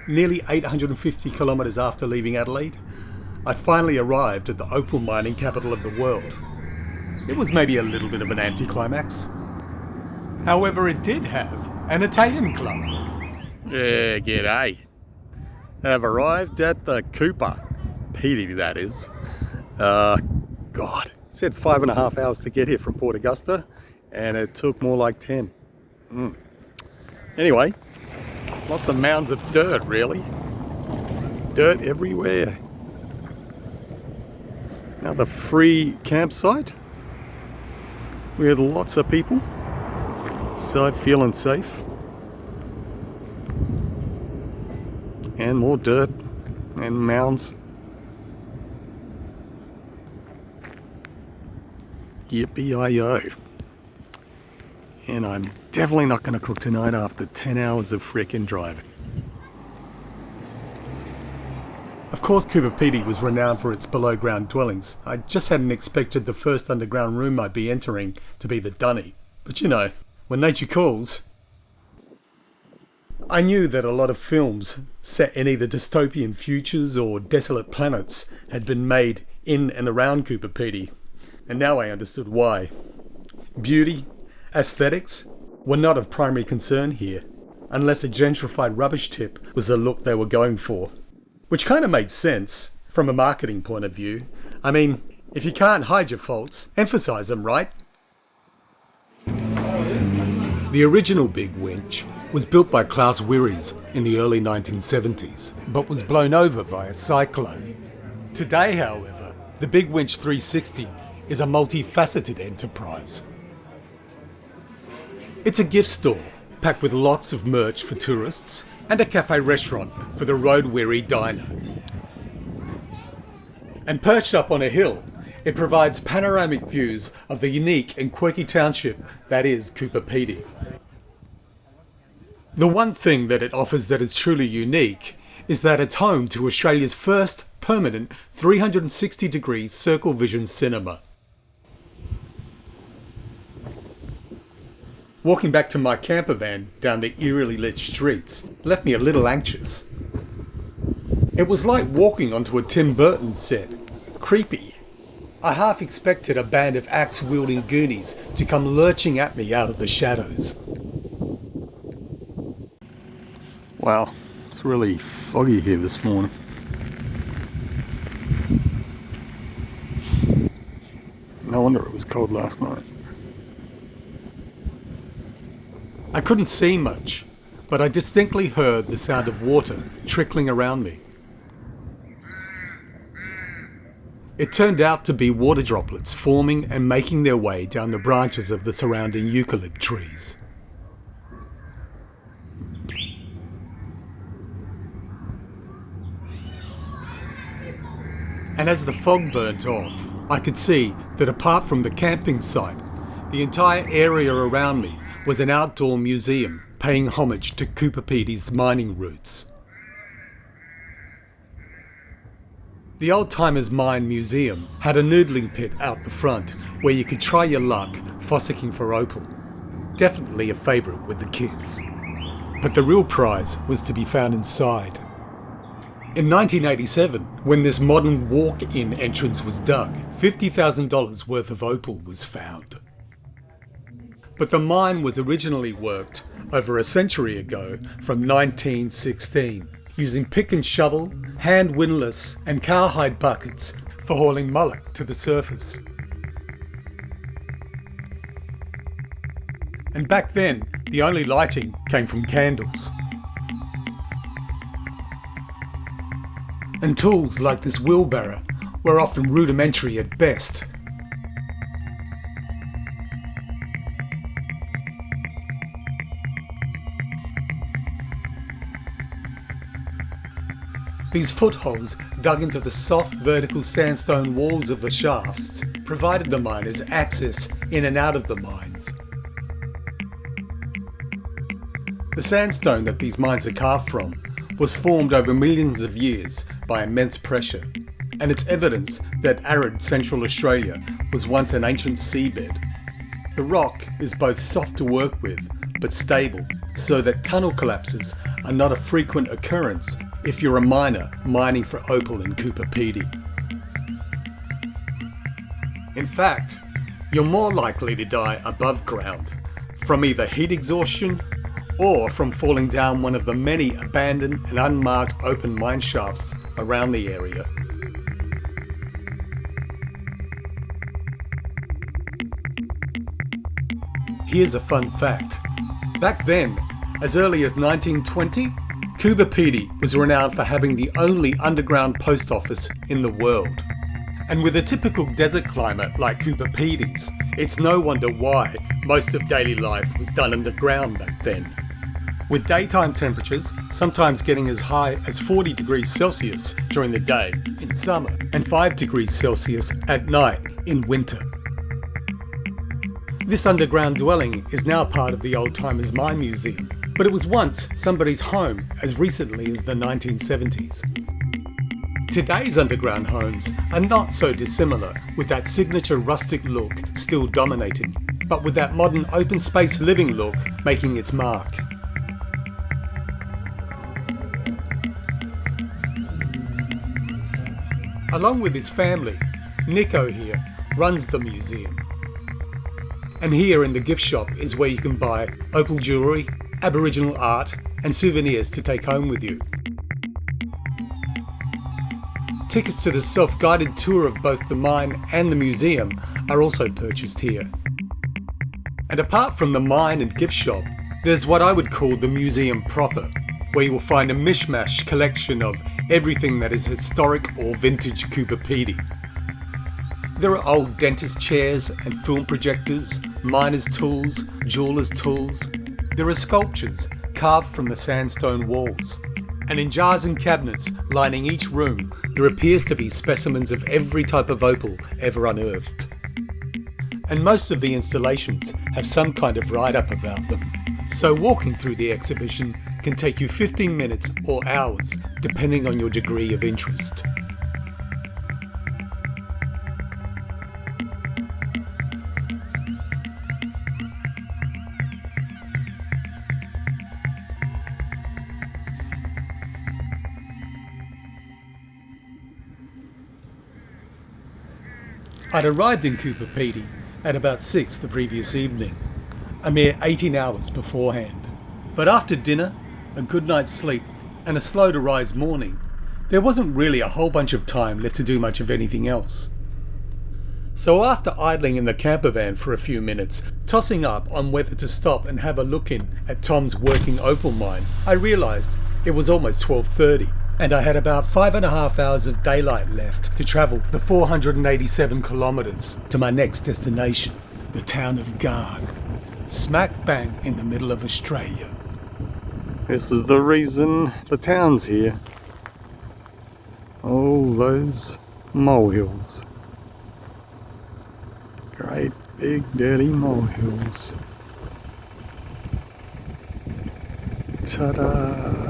nearly 850 kilometres after leaving Adelaide, I'd finally arrived at the opal mining capital of the world. It was maybe a little bit of an anticlimax. However, it did have an Italian club. Yeah, g'day. I've arrived at the Cooper Pedy, that is. God, it said 5.5 hours to get here from Port Augusta, and it took more like 10. Anyway, lots of mounds of dirt, really. Dirt everywhere. Another free campsite with lots of people. So feeling safe. And more dirt and mounds. Yippee-i-yo. And I'm definitely not going to cook tonight after 10 hours of frickin' driving. Of course, Coober Pedy was renowned for its below-ground dwellings. I just hadn't expected the first underground room I'd be entering to be the dunny. But you know, when nature calls. I knew that a lot of films set in either dystopian futures or desolate planets had been made in and around Coober Pedy, and now I understood why. Beauty, aesthetics were not of primary concern here, unless a gentrified rubbish tip was the look they were going for. Which kind of made sense from a marketing point of view. I mean, if you can't hide your faults, emphasize them, right? The original big winch was built by Klaus Wieries in the early 1970s, but was blown over by a cyclone. Today, however, the Big Winch 360 is a multifaceted enterprise. It's a gift store, packed with lots of merch for tourists, and a cafe-restaurant for the road-weary diner. And perched up on a hill, it provides panoramic views of the unique and quirky township that is Cooper Pedy. The one thing that it offers that is truly unique is that it's home to Australia's first permanent 360-degree circle vision cinema. Walking back to my camper van down the eerily lit streets left me a little anxious. It was like walking onto a Tim Burton set. Creepy. I half expected a band of axe-wielding goonies to come lurching at me out of the shadows. Wow, it's really foggy here this morning. No wonder it was cold last night. I couldn't see much, but I distinctly heard the sound of water trickling around me. It turned out to be water droplets forming and making their way down the branches of the surrounding eucalypt trees. And as the fog burnt off, I could see that apart from the camping site, the entire area around me was an outdoor museum paying homage to Cooper Pedy's mining roots. The Old Timers Mine Museum had a noodling pit out the front where you could try your luck fossicking for opal. Definitely a favourite with the kids. But the real prize was to be found inside. In 1987, when this modern walk-in entrance was dug, $50,000 worth of opal was found. But the mine was originally worked over a century ago from 1916, using pick and shovel, hand windlass and cowhide buckets for hauling mullock to the surface. And back then, the only lighting came from candles. And tools like this wheelbarrow were often rudimentary at best. These footholes dug into the soft vertical sandstone walls of the shafts provided the miners access in and out of the mines. The sandstone that these mines are carved from was formed over millions of years by immense pressure, and it's evidence that arid Central Australia was once an ancient seabed. The rock is both soft to work with but stable, so that tunnel collapses are not a frequent occurrence if you're a miner mining for opal in Cooper Pedy. In fact, you're more likely to die above ground from either heat exhaustion or from falling down one of the many abandoned and unmarked open mine shafts around the area. Here's a fun fact. Back then, as early as 1920, Coober Pedy was renowned for having the only underground post office in the world. And with a typical desert climate like Cooper Pedy's, it's no wonder why most of daily life was done underground back then. With daytime temperatures sometimes getting as high as 40 degrees Celsius during the day in summer and 5 degrees Celsius at night in winter. This underground dwelling is now part of the Old Timers Mine Museum, but it was once somebody's home as recently as the 1970s. Today's underground homes are not so dissimilar, with that signature rustic look still dominating, but with that modern open space living look making its mark. Along with his family, Nico here runs the museum. And here in the gift shop is where you can buy opal jewellery, Aboriginal art and souvenirs to take home with you. Tickets to the self-guided tour of both the mine and the museum are also purchased here. And apart from the mine and gift shop, there's what I would call the museum proper, where you will find a mishmash collection of everything that is historic or vintage Cooper Pedy. There are old dentist chairs and film projectors, miners' tools, jewellers' tools. There are sculptures carved from the sandstone walls. And in jars and cabinets lining each room, there appears to be specimens of every type of opal ever unearthed. And most of the installations have some kind of write-up about them. So walking through the exhibition can take you 15 minutes or hours, depending on your degree of interest. I'd arrived in Cooper Pedy at about 6 the previous evening, a mere 18 hours beforehand. But after dinner, a good night's sleep and a slow to rise morning, there wasn't really a whole bunch of time left to do much of anything else. So after idling in the camper van for a few minutes, tossing up on whether to stop and have a look in at Tom's working opal mine, I realised it was almost 12:30. And I had about 5.5 hours of daylight left to travel the 487 kilometres to my next destination, the town of Garn, smack bang in the middle of Australia. This is the reason the town's here. All those molehills. Great big dirty molehills. Ta-da!